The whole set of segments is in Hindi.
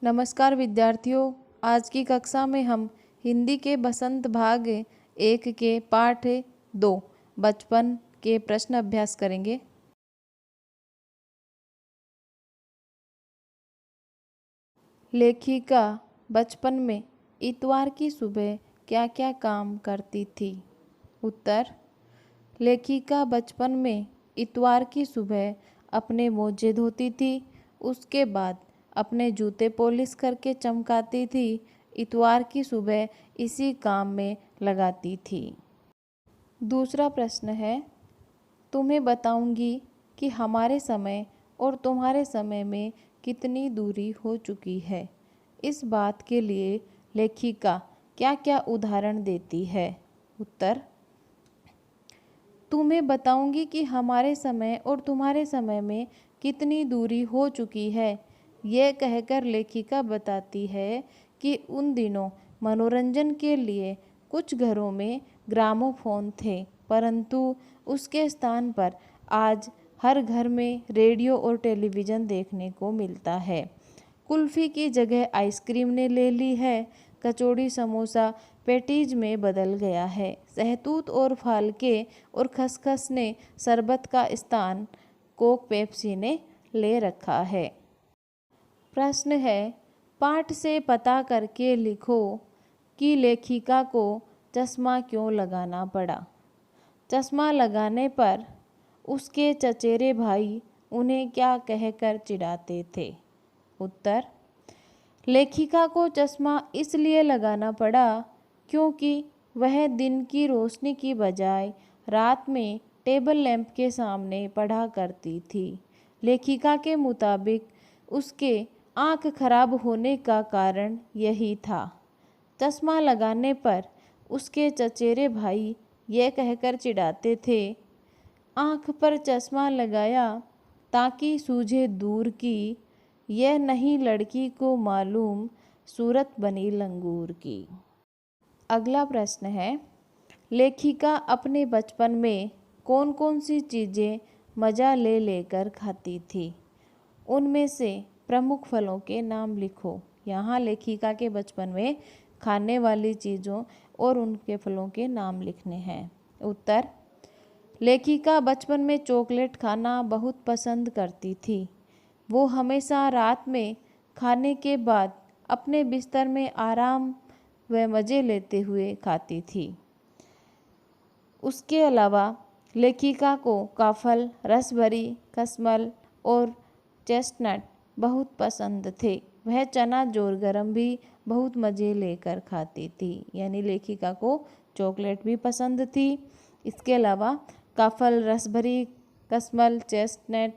नमस्कार विद्यार्थियों, आज की कक्षा में हम हिंदी के बसंत भाग 1 के पाठ 2 बचपन के प्रश्न अभ्यास करेंगे। लेखिका बचपन में इतवार की सुबह क्या क्या काम करती थी? उत्तर: लेखिका बचपन में इतवार की सुबह अपने मोजे धोती थी, उसके बाद अपने जूते पॉलिश करके चमकाती थी। इतवार की सुबह इसी काम में लगाती थी। दूसरा प्रश्न है, तुम्हें बताऊंगी कि हमारे समय और तुम्हारे समय में कितनी दूरी हो चुकी है। इस बात के लिए लेखिका क्या क्या उदाहरण देती है? उत्तर: तुम्हें बताऊंगी कि हमारे समय और तुम्हारे समय में कितनी दूरी हो चुकी है। ये कहकर लेखिका बताती है कि उन दिनों मनोरंजन के लिए कुछ घरों में ग्रामोफोन थे, परंतु उसके स्थान पर आज हर घर में रेडियो और टेलीविज़न देखने को मिलता है। कुल्फ़ी की जगह आइसक्रीम ने ले ली है। कचौड़ी समोसा पेटीज में बदल गया है। सहतूत और फालके और खसखस ने शरबत का स्थान कोक पेप्सी ने ले रखा है। प्रश्न है, पाठ से पता करके लिखो कि लेखिका को चश्मा क्यों लगाना पड़ा। चश्मा लगाने पर उसके चचेरे भाई उन्हें क्या कहकर चिढ़ाते थे? उत्तर: लेखिका को चश्मा इसलिए लगाना पड़ा क्योंकि वह दिन की रोशनी की बजाय रात में टेबल लैंप के सामने पढ़ा करती थी। लेखिका के मुताबिक उसके आँख खराब होने का कारण यही था। चश्मा लगाने पर उसके चचेरे भाई ये कहकर चिढ़ाते थे, आँख पर चश्मा लगाया ताकि सूझे दूर की, यह नहीं लड़की को मालूम सूरत बनी लंगूर की। अगला प्रश्न है, लेखिका अपने बचपन में कौन कौन सी चीज़ें मज़ा ले लेकर खाती थी? उनमें से प्रमुख फलों के नाम लिखो। यहाँ लेखिका के बचपन में खाने वाली चीज़ों और उनके फलों के नाम लिखने हैं। उत्तर: लेखिका बचपन में चॉकलेट खाना बहुत पसंद करती थी। वो हमेशा रात में खाने के बाद अपने बिस्तर में आराम व मज़े लेते हुए खाती थी। उसके अलावा लेखिका को काफल, रसभरी, कसमल और चेस्टनट बहुत पसंद थे। वह चना जोर गरम भी बहुत मज़े लेकर खाती थी। यानी लेखिका को चॉकलेट भी पसंद थी। इसके अलावा काफल, रसभरी, कसमल, चेस्टनट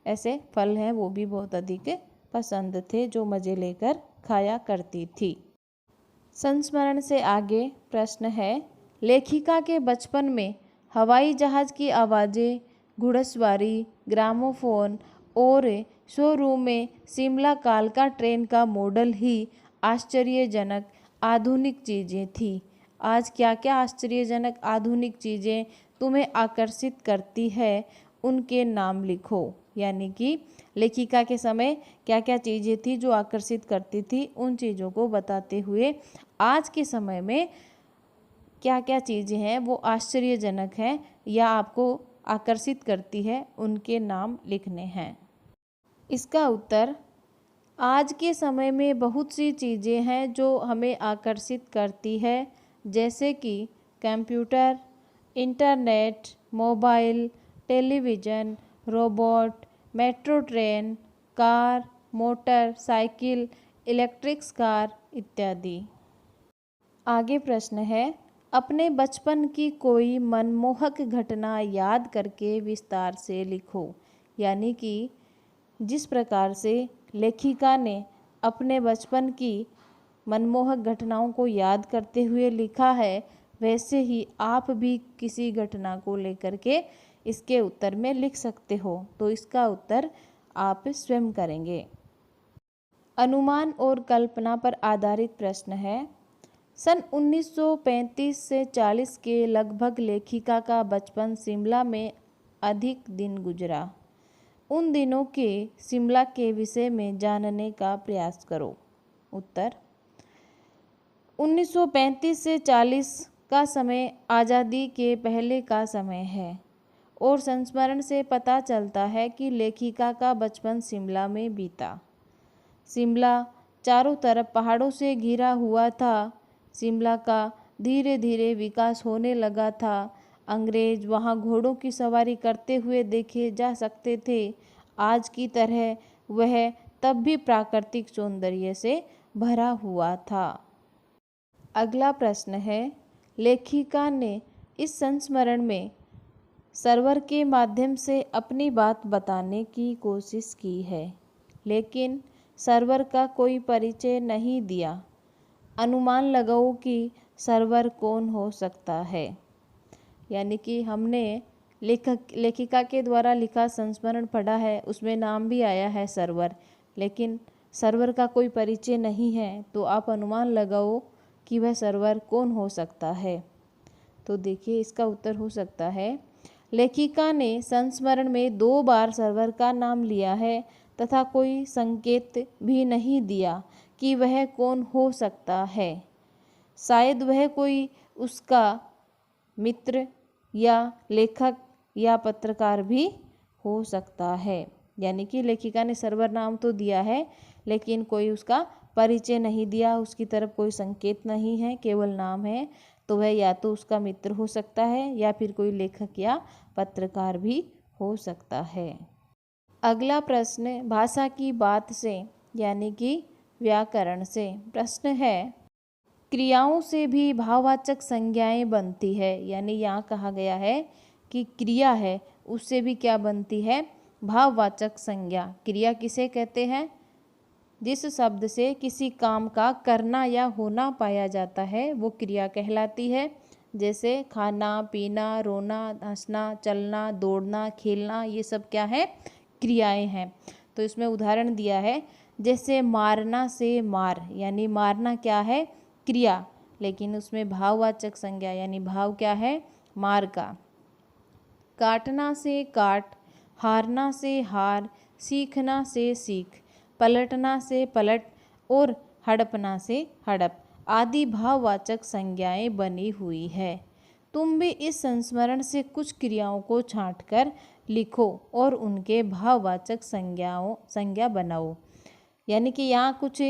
ऐसे फल हैं वो भी बहुत अधिक पसंद थे जो मज़े लेकर खाया करती थी। संस्मरण से आगे प्रश्न है, लेखिका के बचपन में हवाई जहाज़ की आवाज़ें, घुड़सवारी, ग्रामोफोन और शोरूम में शिमला कालका ट्रेन का मॉडल ही आश्चर्यजनक आधुनिक चीज़ें थी। आज क्या क्या आश्चर्यजनक आधुनिक चीज़ें तुम्हें आकर्षित करती है, उनके नाम लिखो। यानी कि लेखिका के समय क्या क्या चीज़ें थी जो आकर्षित करती थी, उन चीज़ों को बताते हुए आज के समय में क्या क्या चीज़ें हैं वो आश्चर्यजनक हैं या आपको आकर्षित करती है, उनके नाम लिखने हैं। इसका उत्तर: आज के समय में बहुत सी चीज़ें हैं जो हमें आकर्षित करती है, जैसे कि computer, internet, mobile, television, robot, metro train, car, motor cycle, electric car इत्यादि। आगे प्रश्न है, अपने बचपन की कोई मनमोहक घटना याद करके विस्तार से लिखो। यानी कि जिस प्रकार से लेखिका ने अपने बचपन की मनमोहक घटनाओं को याद करते हुए लिखा है, वैसे ही आप भी किसी घटना को लेकर के इसके उत्तर में लिख सकते हो। तो इसका उत्तर आप स्वयं करेंगे। अनुमान और कल्पना पर आधारित प्रश्न है। सन 1935 से 40 के लगभग लेखिका का बचपन शिमला में अधिक दिन गुजरा। उन दिनों के शिमला के विषय में जानने का प्रयास करो। उत्तर 1935 से 40 का समय आज़ादी के पहले का समय है और संस्मरण से पता चलता है कि लेखिका का बचपन शिमला में बीता। शिमला चारों तरफ पहाड़ों से घिरा हुआ था। शिमला का धीरे धीरे विकास होने लगा था। अंग्रेज वहाँ घोड़ों की सवारी करते हुए देखे जा सकते थे। आज की तरह वह तब भी प्राकृतिक सौंदर्य से भरा हुआ था। अगला प्रश्न है, लेखिका ने इस संस्मरण में सर्वर के माध्यम से अपनी बात बताने की कोशिश की है, लेकिन सर्वर का कोई परिचय नहीं दिया। अनुमान लगाओ कि सर्वर कौन हो सकता है। यानी कि हमने लेखिका के द्वारा लिखा संस्मरण पढ़ा है, उसमें नाम भी आया है सर्वर, लेकिन सर्वर का कोई परिचय नहीं है, तो आप अनुमान लगाओ कि वह सर्वर कौन हो सकता है। तो देखिए इसका उत्तर हो सकता है, लेखिका ने संस्मरण में 2 बार सर्वर का नाम लिया है तथा कोई संकेत भी नहीं दिया कि वह कौन हो सकता है। शायद वह कोई उसका मित्र या लेखक या पत्रकार भी हो सकता है। यानी कि लेखिका ने सर्वर नाम तो दिया है, लेकिन कोई उसका परिचय नहीं दिया, उसकी तरफ कोई संकेत नहीं है, केवल नाम है। तो वह या तो उसका मित्र हो सकता है या फिर कोई लेखक या पत्रकार भी हो सकता है। अगला प्रश्न भाषा की बात से यानी कि व्याकरण से प्रश्न है, क्रियाओं से भी भाववाचक संज्ञाएं बनती है। यानी यहाँ कहा गया है कि क्रिया है उससे भी क्या बनती है, भाववाचक संज्ञा। क्रिया किसे कहते हैं, जिस शब्द से किसी काम का करना या होना पाया जाता है वो क्रिया कहलाती है। जैसे खाना, पीना, रोना, हंसना, चलना, दौड़ना, खेलना, ये सब क्या है, क्रियाएं हैं। तो इसमें उदाहरण दिया है, जैसे मारना से मार, यानी मारना क्या है, क्रिया, लेकिन उसमें भाववाचक संज्ञा यानी भाव क्या है, मार का। काटना से काट, हारना से हार, सीखना से सीख, पलटना से पलट और हड़पना से हड़प आदि भाववाचक संज्ञाएं बनी हुई है। तुम भी इस संस्मरण से कुछ क्रियाओं को छांटकर लिखो और उनके भाववाचक संज्ञा बनाओ। यानी कि यहाँ कुछ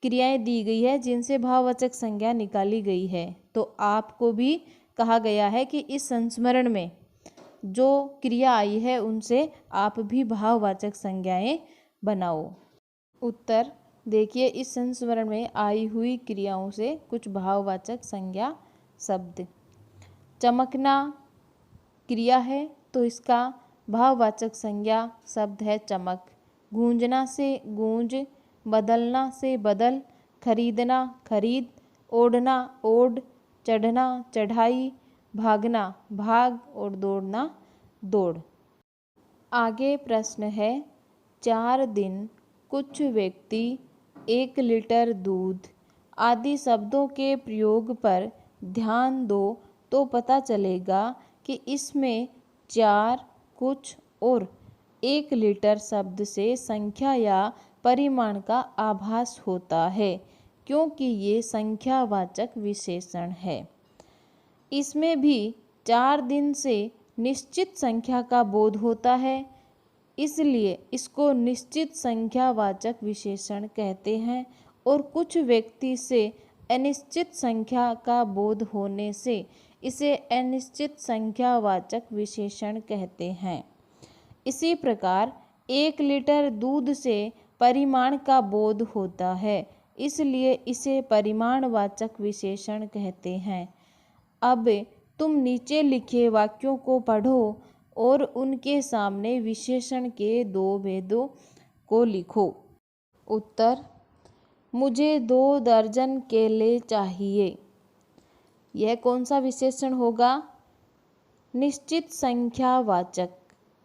क्रियाएं दी गई है जिनसे भाववाचक संज्ञा निकाली गई है। तो आपको भी कहा गया है कि इस संस्मरण में जो क्रिया आई है उनसे आप भी भाववाचक संज्ञाएं बनाओ। उत्तर देखिए, इस संस्मरण में आई हुई क्रियाओं से कुछ भाववाचक संज्ञा शब्द। चमकना क्रिया है तो इसका भाववाचक संज्ञा शब्द है चमक। गूंजना से गूंज, बदलना से बदल, खरीदना खरीद, ओढ़ना ओढ़, चढ़ना चढ़ाई, भागना भाग और दौड़ना दौड़। आगे प्रश्न है, 4 दिन, कुछ व्यक्ति, 1 लीटर दूध आदि शब्दों के प्रयोग पर ध्यान दो तो पता चलेगा कि इसमें 4, कुछ और 1 लीटर शब्द से संख्या या परिमाण का आभास होता है, क्योंकि ये संख्यावाचक विशेषण है। इसमें भी 4 दिन से निश्चित संख्या का बोध होता है, इसलिए इसको निश्चित संख्यावाचक विशेषण कहते हैं। और कुछ व्यक्ति से अनिश्चित संख्या का बोध होने से इसे अनिश्चित संख्यावाचक विशेषण कहते हैं। इसी प्रकार 1 लीटर दूध से परिमाण का बोध होता है, इसलिए इसे परिमाणवाचक विशेषण कहते हैं। अब तुम नीचे लिखे वाक्यों को पढ़ो और उनके सामने विशेषण के 2 भेदों को लिखो। उत्तर, मुझे 2 दर्जन केले चाहिए। यह कौन सा विशेषण होगा, निश्चित संख्यावाचक।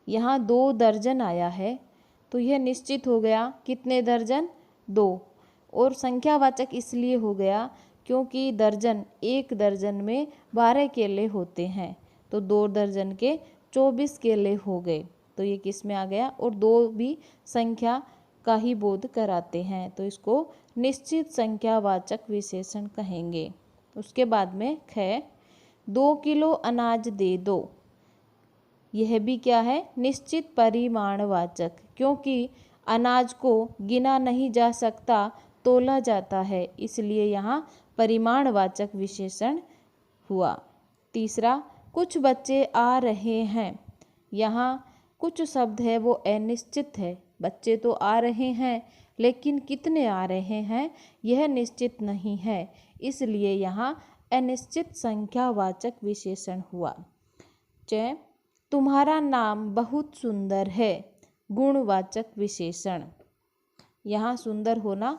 यहाँ 2 दर्जन आया है तो यह निश्चित हो गया, कितने दर्जन, 2। और संख्यावाचक इसलिए हो गया क्योंकि दर्जन, 1 दर्जन में 12 केले होते हैं, तो 2 दर्जन के 24 केले हो गए। तो ये किस में आ गया, और 2 भी संख्या का ही बोध कराते हैं, तो इसको निश्चित संख्यावाचक विशेषण कहेंगे। उसके बाद में ख 2 किलो अनाज दे दो। यह भी क्या है? निश्चित परिमाणवाचक, क्योंकि अनाज को गिना नहीं जा सकता, तोला जाता है, इसलिए यहाँ परिमाणवाचक विशेषण हुआ। तीसरा, कुछ बच्चे आ रहे हैं। यहाँ कुछ शब्द है वो अनिश्चित है। बच्चे तो आ रहे हैं, लेकिन कितने आ रहे हैं यह निश्चित नहीं है, इसलिए यहाँ अनिश्चित संख्यावाचक विशेषण हुआ। च तुम्हारा नाम बहुत सुंदर है। गुणवाचक विशेषण। यहाँ सुंदर होना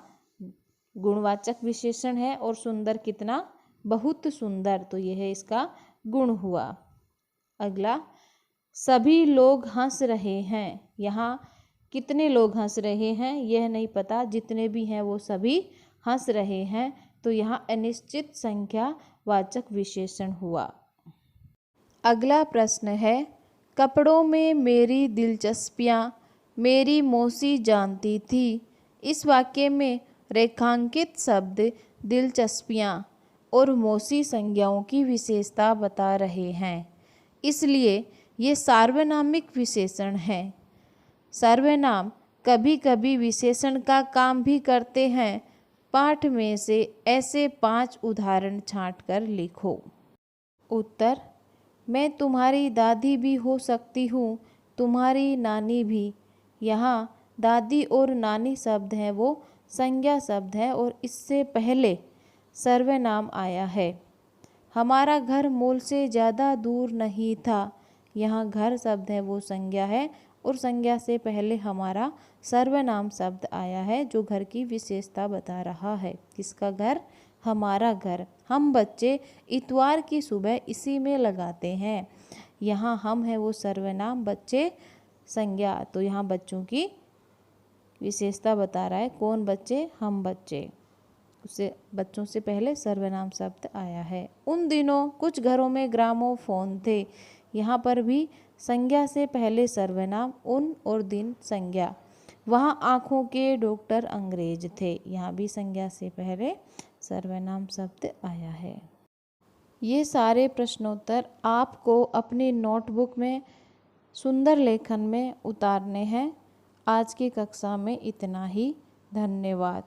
गुणवाचक विशेषण है और सुंदर कितना? बहुत सुंदर, तो यह इसका गुण हुआ। अगला, सभी लोग हंस रहे हैं। यहाँ कितने लोग हंस रहे हैं यह नहीं पता, जितने भी हैं वो सभी हंस रहे हैं, तो यहाँ अनिश्चित संख्यावाचक विशेषण हुआ। अगला प्रश्न है, कपड़ों में मेरी दिलचस्पियाँ मेरी मौसी जानती थी। इस वाक्य में रेखांकित शब्द दिलचस्पियाँ और मौसी संज्ञाओं की विशेषता बता रहे हैं, इसलिए ये सार्वनामिक विशेषण हैं। सर्वनाम कभी कभी विशेषण का काम भी करते हैं। पाठ में से ऐसे 5 उदाहरण छांटकर लिखो। उत्तर, मैं तुम्हारी दादी भी हो सकती हूँ, तुम्हारी नानी भी। यहाँ दादी और नानी शब्द हैं वो संज्ञा शब्द है और इससे पहले सर्वनाम आया है। हमारा घर मॉल से ज़्यादा दूर नहीं था। यहाँ घर शब्द है वो संज्ञा है और संज्ञा से पहले हमारा सर्वनाम शब्द आया है जो घर की विशेषता बता रहा है। किसका घर? हमारा घर। हम बच्चे इतवार की सुबह इसी में लगाते हैं। यहाँ हम है वो सर्वनाम, बच्चे संज्ञा, तो यहाँ बच्चों की विशेषता बता रहा है। कौन बच्चे? हम बच्चे। उससे बच्चों से पहले सर्वनाम शब्द आया है। उन दिनों कुछ घरों में ग्रामोफोन थे। यहाँ पर भी संज्ञा से पहले सर्वनाम, उन और दिन संज्ञा। वहाँ आँखों के डॉक्टर अंग्रेज थे। यहाँ भी संज्ञा से पहले सर्वनाम शब्द आया है। ये सारे प्रश्नोत्तर आपको अपनी नोटबुक में सुंदर लेखन में उतारने हैं। आज की कक्षा में इतना ही। धन्यवाद।